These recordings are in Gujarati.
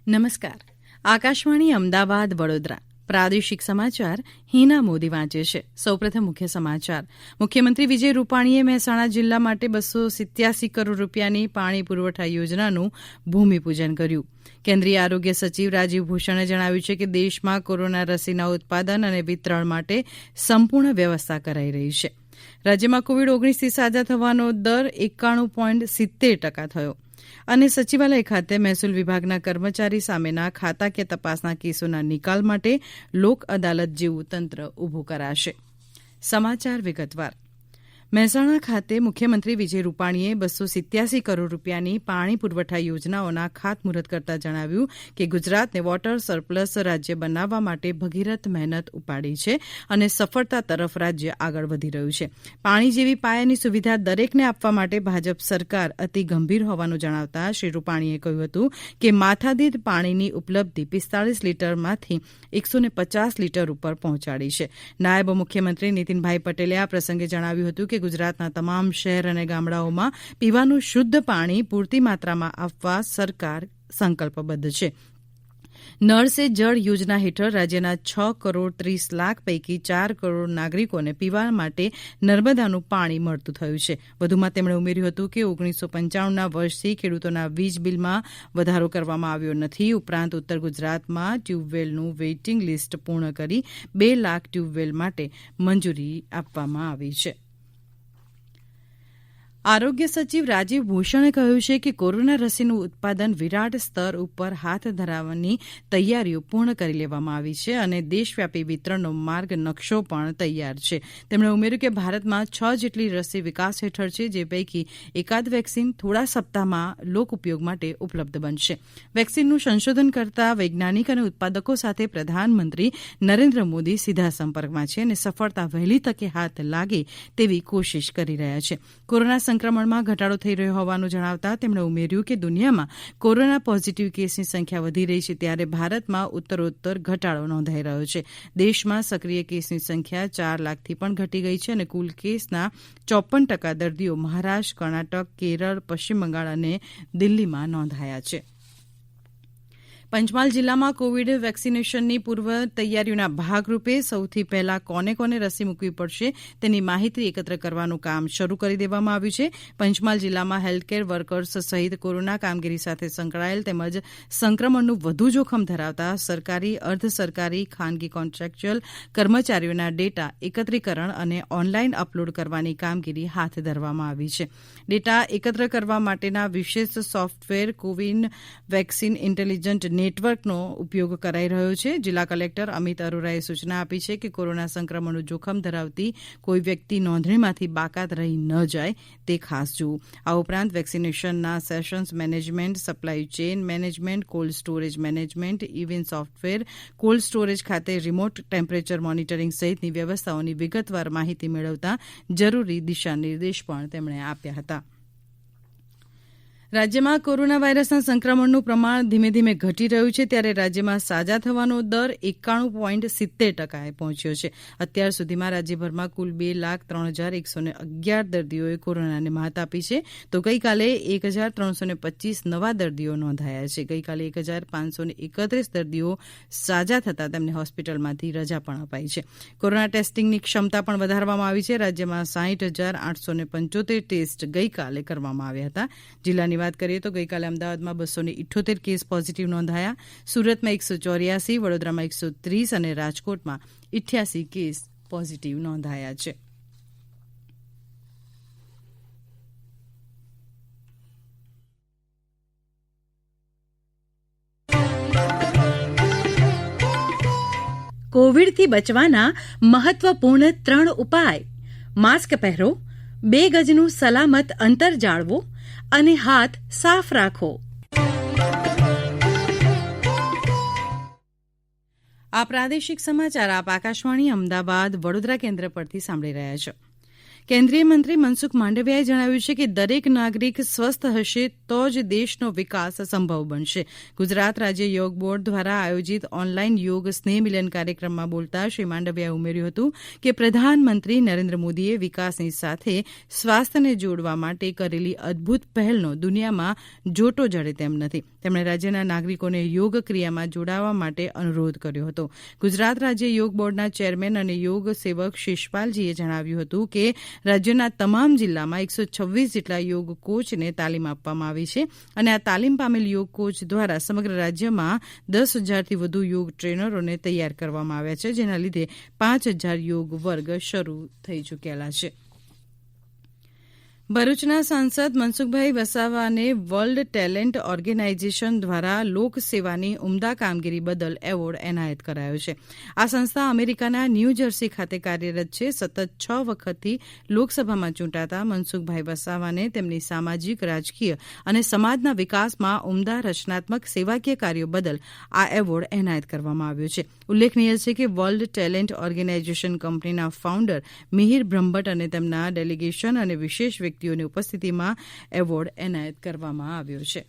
નમસ્કાર. આકાશવાણી અમદાવાદ વડોદરા પ્રાદેશિક સમાચાર હિના મોદી વાંચે છે. સૌપ્રથમ મુખ્ય સમાચાર. મુખ્યમંત્રી વિજય રૂપાણીએ મહેસાણા જિલ્લા માટે 287 કરોડ રૂપિયાની પાણી પુરવઠા યોજનાનું ભૂમિપૂજન કર્યું. કેન્દ્રીય આરોગ્ય સચિવ રાજીવ ભૂષણે જણાવ્યું છે કે દેશમાં કોરોના રસીના ઉત્પાદન અને વિતરણ માટે સંપૂર્ણ વ્યવસ્થા કરાઈ રહી છે. રાજ્યમાં કોવિડ-19થી સાજા થવાનો દર 91.70% થયો અને સચિવાલય ખાતે મહેસૂલ વિભાગના કર્મચારી સામેના ખાતાકીય તપાસના કેસોના નિકાલ માટે લોક અદાલત જેવું તંત્ર ઊભું કરાશે. સમાચાર વિગતવાર. મહેસાણા ખાતે મુખ્યમંત્રી વિજય રૂપાણીએ 287 કરોડ રૂપિયાની પાણી પુરવઠા યોજનાઓના ખાતમુહૂર્ત કરતાં જણાવ્યું કે ગુજરાતને વોટર સરપ્લસ રાજ્ય બનાવવા માટે ભગીરથ મહેનત ઉપાડી છે અને સફળતા તરફ રાજ્ય આગળ વધી રહ્યું છે. પાણી જેવી પાયાની સુવિધા દરેકને આપવા માટે ભાજપ સરકાર અતિ ગંભીર હોવાનું જણાવતા શ્રી રૂપાણીએ કહ્યું હતું કે માથાદીઠ પાણીની ઉપલબ્ધિ 45 લીટરમાંથી 150 લીટર ઉપર પહોંચાડી છે. નાયબ મુખ્યમંત્રી નીતિનભાઈ પટેલે આ પ્રસંગે જણાવ્યું હતું કે ગુજરાતના તમામ શહેર અને ગામડાઓમાં પીવાનું શુદ્ધ પાણી પૂરતી માત્રામાં આપવા સરકાર સંકલ્પબદ્ધ છે. નળ સે જળ યોજના હેઠળ રાજ્યના 6 કરોડ 30 લાખ પૈકી 4 કરોડ નાગરિકોને પીવા માટે નર્મદાનું પાણી મળતું થયું છે. વધુમાં તેમણે ઉમેર્યું હતું કે 1995ના વર્ષથી ખેડૂતોના વીજ બિલમાં વધારો કરવામાં આવ્યો નથી. ઉપરાંત ઉત્તર ગુજરાતમાં ટ્યુબવેલનું વેઇટિંગ લિસ્ટ પૂર્ણ કરી 2 લાખ ટ્યુબવેલ માટે મંજૂરી આપવામાં આવી છે. આરોગ્ય સચિવ રાજીવ ભૂષણે કહ્યું છે કે કોરોના રસીનું ઉત્પાદન વિરાટ સ્તર ઉપર હાથ ધરવાની તૈયારીઓ પૂર્ણ કરી લેવામાં આવી છે અને દેશવ્યાપી વિતરણનો માર્ગ નકશો પણ તૈયાર છે. તેમણે ઉમેર્યું કે ભારતમાં 6 જેટલી રસી વિકાસ હેઠળ છે, જે પૈકી એકાદ વેક્સિન થોડા સપ્તાહમાં લોકઉપયોગ માટે ઉપલબ્ધ બનશે. વેક્સિનનું સંશોધન કરતા વૈજ્ઞાનિક અને ઉત્પાદકો સાથે પ્રધાનમંત્રી નરેન્દ્ર મોદી સીધા સંપર્કમાં છે અને સફળતા વહેલી તકે હાથ લાગે તેવી કોશિશ કરી રહ્યા છે. કોરોના સંક્રમણમાં ઘટાડો થઈ રહ્યો હોવાનું જણાવતા તેમણે ઉમેર્યું કે દુનિયામાં કોરોના પોઝિટિવ કેસની સંખ્યા વધી રહી છે, ત્યારે ભારતમાં ઉત્તરોત્તર ઘટાડો નોંધાઈ રહ્યો છે. દેશમાં સક્રિય કેસની સંખ્યા 4 લાખથી પણ ઘટી ગઈ છે અને કુલ કેસના 54% દર્દીઓ મહારાષ્ટ્ર, કર્ણાટક, કેરળ, પશ્ચિમ બંગાળ અને દિલ્હીમાં નોંધાયા છે. પંચમહાલ જિલ્લામાં કોવિડ વેક્સિનેશનની પૂર્વ તૈયારીઓના ભાગરૂપે સૌથી પહેલા કોને કોને રસી મૂકવી પડશે તેની માહિતી એકત્ર કરવાનું કામ શરૂ કરી દેવામાં આવ્યું છે. પંચમહાલ જિલ્લામાં હેલ્થકેર વર્કર્સ સહિત કોરોના કામગીરી સાથે સંકળાયેલ તેમજ સંક્રમણનું વધુ જોખમ ધરાવતા સરકારી, અર્ધ સરકારી, ખાનગી કોન્ટ્રાક્ચ્યુઅલ કર્મચારીઓના ડેટા એકત્રીકરણ અને ઓનલાઈન અપલોડ કરવાની કામગીરી હાથ ધરવામાં આવી છે. ડેટા એકત્ર કરવા માટેના વિશેષ સોફ્ટવેર કોવિન વેક્સિન ઇન્ટેલિજન્ટ નેટવર્કનો ઉપયોગ કરાઈ રહ્યો છે. જિલ્લા કલેક્ટર અમિત અરોરાએ સૂચના આપી છે કે કોરોના સંક્રમણનું જોખમ ધરાવતી કોઈ વ્યક્તિ નોંધણીમાંથી બાકાત રહી ન જાય તે ખાસ જોવું. આ ઉપરાંત વેક્સિનેશનના sessions management, supply chain management, cold storage management, event software, cold storage ખાતે રિમોટ ટેમ્પરેચર મોનિટરિંગ સહિતની વ્યવસ્થાઓની વિગતવાર માહિતી મેળવતા જરૂરી દિશા નિર્દેશ પણ તેમણે આપ્યા હતા. રાજ્યમાં કોરોના વાયરસના સંક્રમણનું પ્રમાણ ધીમે ધીમે ઘટી રહ્યું છે, ત્યારે રાજ્યમાં સાજા થવાનો દર 91.70% પહોંચ્યો છે. અત્યાર સુધીમાં રાજ્યભરમાં કુલ 2,03,111 દર્દીઓએ કોરોનાને માત આપી છે, તો ગઈકાલે 1,325 નવા દર્દીઓ નોંધાયા છે. ગઈકાલે 1,531 દર્દીઓ સાજા થતાં તેમને હોસ્પિટલમાંથી રજા પણ અપાઈ છે. કોરોના ટેસ્ટિંગની ક્ષમતા પણ વધારવામાં આવી છે. રાજ્યમાં 60,875 ટેસ્ટ ગઈકાલે કરવામાં આવ્યા હતા. જિલ્લાની વાત કરીએ તો ગઈકાલે અમદાવાદમાં 278 કેસ પોઝિટિવ નોંધાયા, સુરતમાં 184, વડોદરામાં 130 અને રાજકોટમાં 88 કેસ પોઝિટિવ નોંધાયા છે. કોવિડથી બચવાના મહત્વપૂર્ણ 3 ઉપાય: માસ્ક પહેરો, 2 ગજનું સલામત અંતર જાળવો અને હાથ સાફ રાખો. આ પ્રાદેશિક સમાચાર આપ આકાશવાણી અમદાવાદ વડોદરા કેન્દ્ર પરથી સાંભળી રહ્યા છો. કેન્દ્રીય મંત્રી મનસુખ માંડવિયાએ જણાવ્યું છે કે દરેક નાગરિક સ્વસ્થ હશે તો જ દેશનો વિકાસ સંભવ બનશે. ગુજરાત રાજ્ય યોગ બોર્ડ દ્વારા આયોજિત ઓનલાઈન યોગ સ્નેહ મિલન કાર્યક્રમમાં બોલતા શ્રી માંડવિયાએ ઉમેર્યું હતું કે પ્રધાનમંત્રી નરેન્દ્ર મોદીએ વિકાસની સાથે સ્વાસ્થ્યને જોડવા માટે કરેલી અદભુત પહેલનો દુનિયામાં જોટો જડે તેમ નથી. તેમણે રાજ્યના નાગરિકોને યોગ ક્રિયામાં જોડાવા માટે અનુરોધ કર્યો હતો. ગુજરાત રાજ્ય યોગ બોર્ડના ચેરમેન અને યોગ સેવક શિષપાલજીએ જણાવ્યું હતું કે રાજ્યના તમામ જિલ્લામાં 126 જેટલા યોગ કોચને તાલીમ આપવામાં આવી છે અને આ તાલીમ પામેલ યોગ કોચ દ્વારા સમગ્ર રાજ્યમાં 10,000થી વધુ યોગ ટ્રેનરોને તૈયાર કરવામાં આવ્યા છે, જેના લીધે 5,000 યોગ વર્ગ શરૂ થઈ ચૂકેલા છે. ભરૂચના સાંસદ મનસુખભાઈ વસાવાને વર્લ્ડ ટેલેન્ટ ઓર્ગેનાઇઝેશન દ્વારા લોકસેવાની ઉમદા કામગીરી બદલ એવોર્ડ એનાયત કરાયો છે. આ સંસ્થા અમેરિકાના ન્યૂ જર્સી ખાતે કાર્યરત છે. સતત 6 વખતથી લોકસભામાં ચૂંટાતા મનસુખભાઈ વસાવાને તેમની સામાજિક, રાજકીય અને સમાજના વિકાસમાં ઉમદા રચનાત્મક સેવાકીય કાર્યો બદલ આ એવોર્ડ એનાયત કરવામાં આવ્યો છે. ઉલ્લેખનીય છે કે વર્લ્ડ ટેલેન્ટ ઓર્ગેનાઇઝેશન કંપનીના ફાઉન્ડર મિહિર બ્રહ્મભટ્ટ અને તેમના ડેલિગેશન અને વિશેષ વ્યક્તિઓની ઉપસ્થિતિમાં એવોર્ડ એનાયત કરવામાં આવ્યો છે.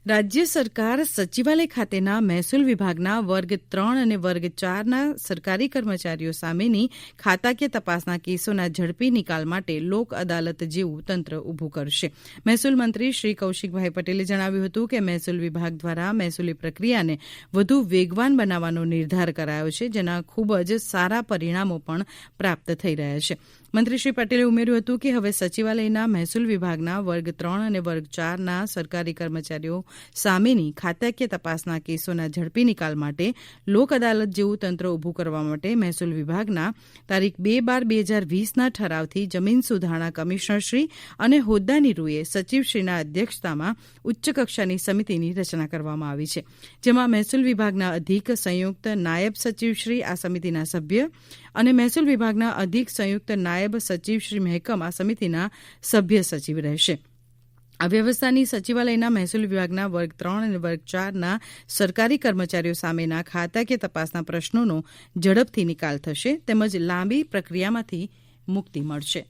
રાજ્ય સરકાર સચિવાલય ખાતેના મહેસૂલ વિભાગના વર્ગ 3 અને વર્ગ 4ના સરકારી કર્મચારીઓ સામેની ખાતાકીય તપાસના કેસોના ઝડપી નિકાલ માટે લોક અદાલત જેવું તંત્ર ઊભું કરશે. મહેસૂલ મંત્રી શ્રી કૌશિકભાઈ પટેલે જણાવ્યું હતું કે મહેસૂલ વિભાગ દ્વારા મહેસૂલી પ્રક્રિયાને વધુ વેગવાન બનાવવાનો નિર્ધાર કરાયો છે, જેના ખૂબ જ સારા પરિણામો પણ પ્રાપ્ત થઈ રહ્યા છે. મંત્રી શ્રી પટેલે ઉમેર્યું હતું કે હવે સચિવાલયના મહેસૂલ વિભાગના વર્ગ 3 અને વર્ગ 4ના સરકારી કર્મચારીઓ સામેની ખાતાકીય તપાસના કેસોના ઝડપી નિકાલ માટે લોક અદાલત જેવું તંત્ર ઊભું કરવા માટે મહેસૂલ વિભાગના તારીખ 2/12/2020ના ઠરાવથી જમીન સુધારણા કમિશનરશ્રી અને હોદ્દાની રૂએ સચિવશ્રીના અધ્યક્ષતામાં ઉચ્ચ કક્ષાની સમિતિની રચના કરવામાં આવી છે, જેમાં મહેસૂલ વિભાગના અધિક સંયુક્ત નાયબ સચિવશ્રી આ સમિતિના સભ્ય અને મહેસૂલ વિભાગના અધિક સંયુક્ત નાયબ સચિવ શ્રી મહેકમ આ સમિતિના સભ્ય સચિવ રહેશે. આ વ્યવસ્થાની સચિવાલયના મહેસૂલ વિભાગના વર્ગ 3 અને વર્ગ 4ના સરકારી કર્મચારીઓ સામેના ખાતાકીય તપાસના પ્રશ્નોનો ઝડપથી નિકાલ થશે, તેમજ લાંબી પ્રક્રિયામાંથી મુક્તિ મળશે.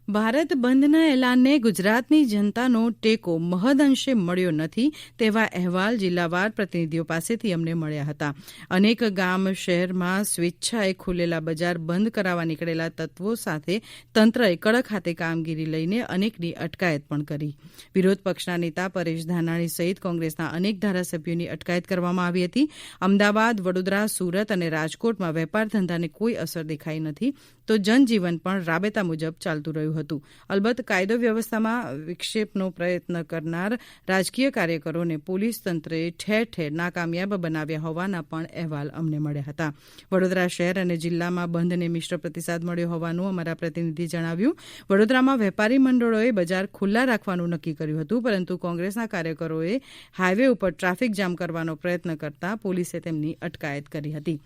ભારત બંધના એલાનને ગુજરાતની જનતાનો ટેકો મહદઅંશે મળ્યો નથી તેવા અહેવાલ જિલ્લાવાર પ્રતિનિધિઓ પાસેથી અમને મળ્યા હતા. અનેક ગામ શહેરમાં સ્વેચ્છાએ ખુલેલા બજાર બંધ કરાવવા નીકળેલા તત્વો સાથે તંત્રએ કડક હાથે કામગીરી લઈને અનેકની અટકાયત પણ કરી. વિરોધ પક્ષના નેતા પરેશ ધાનાણી સહિત કોંગ્રેસના અનેક ધારાસભ્યોની અટકાયત કરવામાં આવી હતી. અમદાવાદ, વડોદરા, સુરત અને રાજકોટમાં વેપાર ધંધાને કોઈ અસર દેખાઈ નથી, તો જનજીવન પણ રાબેતા મુજબ ચાલતું રહ્યું હતું. અલબત્ત કાયદો વ્યવસ્થામાં વિક્ષેપનો પ્રયત્ન કરનાર રાજકીય કાર્યકરોને પોલીસ તંત્રએ ઠેર ઠેર નાકામયાબ બનાવ્યા હોવાના પણ અહેવાલ અમને મળ્યા હતા. વડોદરા શહેર અને જિલ્લામાં બંધને મિશ્ર પ્રતિસાદ મળ્યો હોવાનું અમારા પ્રતિનિધિ જણાવ્યું. વડોદરામાં વેપારી મંડળોએ બજાર ખુલ્લા રાખવાનું નક્કી કર્યું હતું, પરંતુ કોંગ્રેસના કાર્યકરોએ હાઈવે ઉપર ટ્રાફિક જામ કરવાનો પ્રયત્ન કરતા પોલીસે તેમની અટકાયત કરી હતી.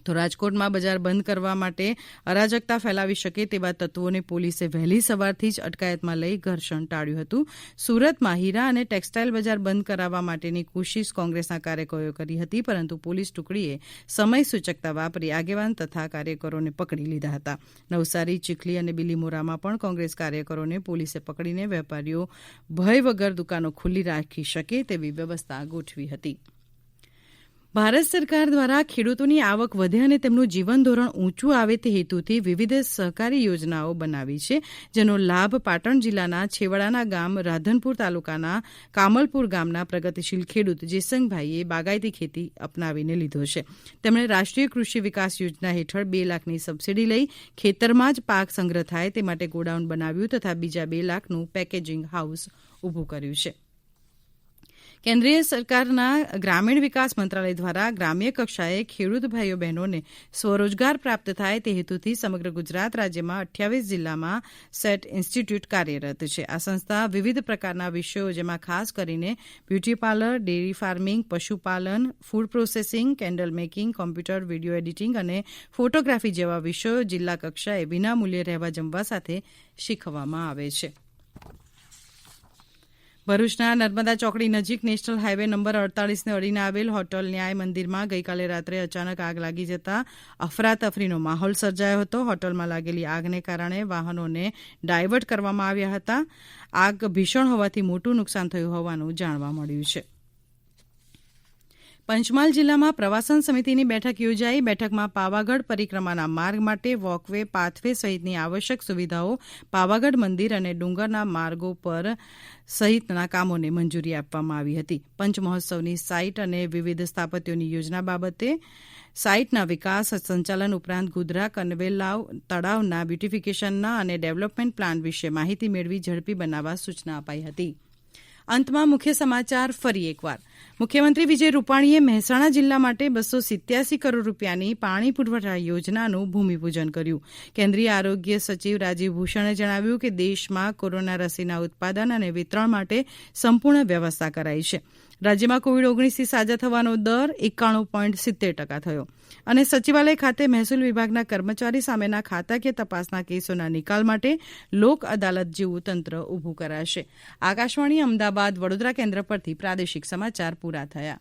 તો રાજકોટમાં બજાર બંધ કરવા માટે અરાજકતા ફેલાવી શકે તેવા તત્વોને પોલીસે વહેલી સવારથી જ અટકાયતમાં લઈ ઘર્ષણ ટાળ્યું હતું. સુરતમાં હીરા અને ટેક્સટાઇલ બજાર બંધ કરાવવા માટેની કોશિશ કોંગ્રેસના કાર્યકરોએ કરી હતી, પરંતુ પોલીસ ટુકડીએ સમય સૂચકતા વાપરી આગેવાન તથા કાર્યકરોને પકડી લીધા હતા. નવસારી, ચીખલી અને બિલીમોરામાં પણ કોંગ્રેસ કાર્યકરોને પોલીસે પકડીને વેપારીઓ ભય વગર દુકાનો ખુલ્લી રાખી શકે તેવી વ્યવસ્થા ગોઠવી હતી. ભારત સરકાર દ્વારા ખેડૂતોની આવક વધે અને તેમનું જીવન ધોરણ ઊંચું આવે તે હેતુથી વિવિધ સહકારી યોજનાઓ બનાવી છે, જેનો લાભ પાટણ જિલ્લાના છેવાડાના ગામ રાધનપુર તાલુકાના કામલપુર ગામના પ્રગતિશીલ ખેડૂત જેસંગભાઈએ બાગાયતી ખેતી અપનાવીને લીધો છે. તેમણે રાષ્ટ્રીય કૃષિ વિકાસ યોજના હેઠળ 2 લાખની સબસિડી લઈ ખેતરમાં જ પાક સંગ્રહ થાય તે માટે ગોડાઉન બનાવ્યું તથા બીજા 2 લાખનું પેકેજિંગ હાઉસ ઊભું કર્યું છે. કેન્દ્રીય સરકારના ગ્રામીણ વિકાસ મંત્રાલય દ્વારા ગ્રામ્ય કક્ષાએ ખેડૂત ભાઈઓ બહેનોને સ્વરોજગાર પ્રાપ્ત થાય તે હેતુથી સમગ્ર ગુજરાત રાજ્યમાં 28 જિલ્લામાં સેટ ઇન્સ્ટિટ્યૂટ કાર્યરત છે. આ સંસ્થા વિવિધ પ્રકારના વિષયો, જેમાં ખાસ કરીને બ્યુટી પાર્લર, ડેરી ફાર્મિંગ, પશુપાલન, food processing, candle making, computer, video editing અને ફોટોગ્રાફી જેવા વિષયો જિલ્લા કક્ષાએ વિનામૂલ્યે રહેવા જમવા સાથે શીખવવામાં આવે છે. ભરૂચના નર્મદા ચોકડી નજીક નેશનલ હાઇવે નંબર 48ને અડીને આવેલ હોટલ ન્યાય મંદિરમાં ગઈકાલે રાત્રે અચાનક આગ લાગી જતા અફરાતફરીનો માહોલ સર્જાયો હતો. હોટલમાં લાગેલી આગને કારણે વાહનોને ડાયવર્ટ કરવામાં આવ્યા હતા. આગ ભીષણ હોવાથી મોટું નુકસાન થયું હોવાનું જાણવા મળ્યું છે. પંચમહાલ જિલ્લામાં પ્રવાસન સમિતિની બેઠક યોજાઈ. બેઠકમાં પાવાગઢ પરિક્રમાના માર્ગ માટે વોકવે, પાથવે સહિતની આવશ્યક સુવિધાઓ, પાવાગઢ મંદિર અને ડુંગરના માર્ગો પર સહિતના કામોને મંજૂરી આપવામાં આવી હતી. પંચમહોત્સવની સાઇટ અને વિવિધ સ્થાપત્યોની યોજના બાબતે સાઇટના વિકાસ સંચાલન ઉપરાંત ગોધરા કનવેલાવ તળાવના બ્યુટિફિકેશનના અને ડેવલપમેન્ટ પ્લાન વિશે માહિતી મેળવી ઝડપી બનાવવા સૂચના અપાઈ હતી. અંતમાં મુખ્ય સમાચાર ફરી એકવાર. મુખ્યમંત્રી વિજય રૂપાણીએ મહેસાણા જિલ્લા માટે 287 કરોડ રૂપિયાની પાણી પુરવઠા યોજનાનું ભૂમિપૂજન કર્યું. કેન્દ્રીય આરોગ્ય સચિવ રાજીવ ભૂષણે જણાવ્યું કે દેશમાં કોરોના રસીના ઉત્પાદન અને વિતરણ માટે સંપૂર્ણ વ્યવસ્થા કરાઈ છે. રાજ્યમાં કોવિડ-19થી સાજા થવાનો દર 91.70% થયો. અને સચિવાલય ખાતે મહેસૂલ વિભાગના કર્મચારી સામેના ખાતાકીય તપાસના કેસોના નિકાલ માટે લોક અદાલત જેવું તંત્ર ઊભું કરાશે. આકાશવાણી અમદાવાદ વડોદરા કેન્દ્ર પરથી પ્રાદેશિક સમાચાર પૂરા થયા.